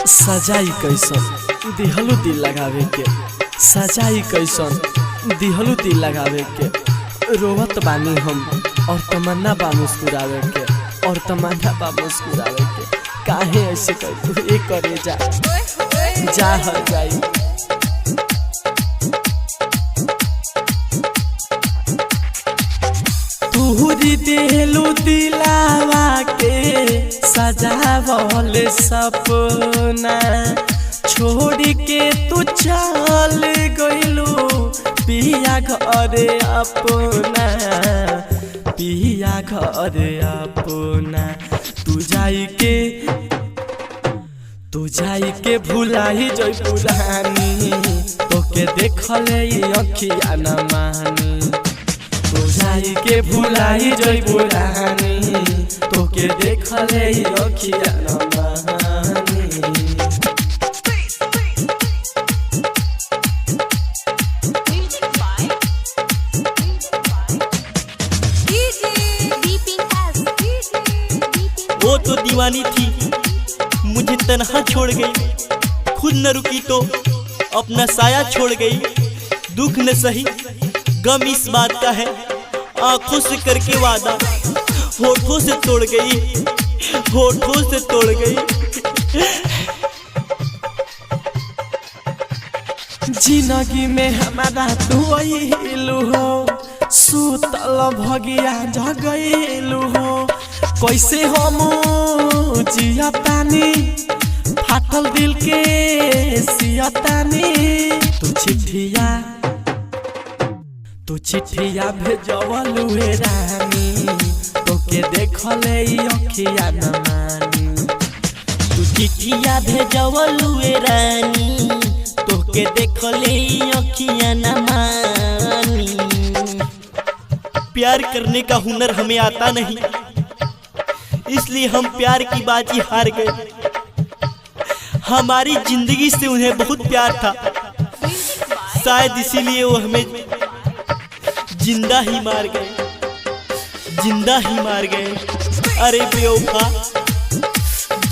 सजाई कैसन दिहलू दिल लगावे के, सजाई कैसन दिहलू दिल लगावे के। रोवत बानी हम और तमन्ना बा मुस्कुरावे के, और तमन्ना बा मुस्कुरावे के। काहे ऐसे कर तू ये करे जा हर जाई। तूरी दिलू दिलावा के सजावल सपना, छोड़ के तू चल गइलू पिया घर अपना, पिया घर अपना। तू जाई के भुलाई जई पुरानी, तोके देखले अखिया न मानी। तू जाई के भुलाई जई पुरानी, तोके देखले अखिया न मानी। वो तो दीवानी थी, मुझे तन्हा छोड़ गई। खुद न रुकी तो अपना साया छोड़ गई। दुख न सही गम इस बात का है, आंखों से करके वादा होठों से तोड़ गई, होठों से तोड़ गई। जिंदगी में हमारा तू आइलू हो, सुतल भगिया जगैलू हो। कैसे हम जियतानी, फाटल दिल के सियतानी। तू चिट्ठिया भेजवलू हे रानी, तोके देखले अखिया न मानी। तू चिट्ठिया भेजवलू हे रानी, तोके देखले अखिया न मानी। प्यार करने का हुनर हमें आता नहीं, इसलिए हम प्यार की बाजी हार गए। हमारी जिंदगी से उन्हें बहुत प्यार था, शायद इसीलिए वो हमें जिंदा ही मार गए, जिंदा ही मार गए। अरे बेवफा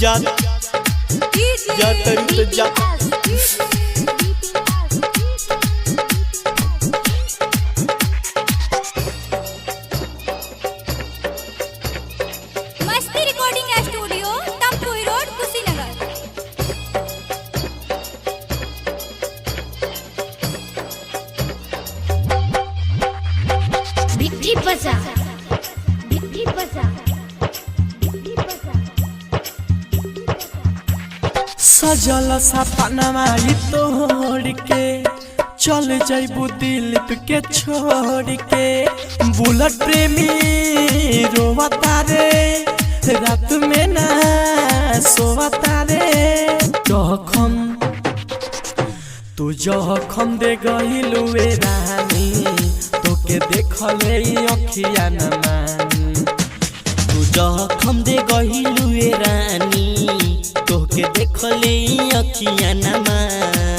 जा तरू तो जा। सजल सपनमा तोड़ के चल जइबू दिलीप के छोड़ के। बुलेट प्रेमी रोवता रे, रात में ना सोवता रे। जखम दे गइलू ए रानी, तोके देखले अखिया न मानी। तू जखम दे गइलू ए रानी, तोके देखले अखिया न मानी।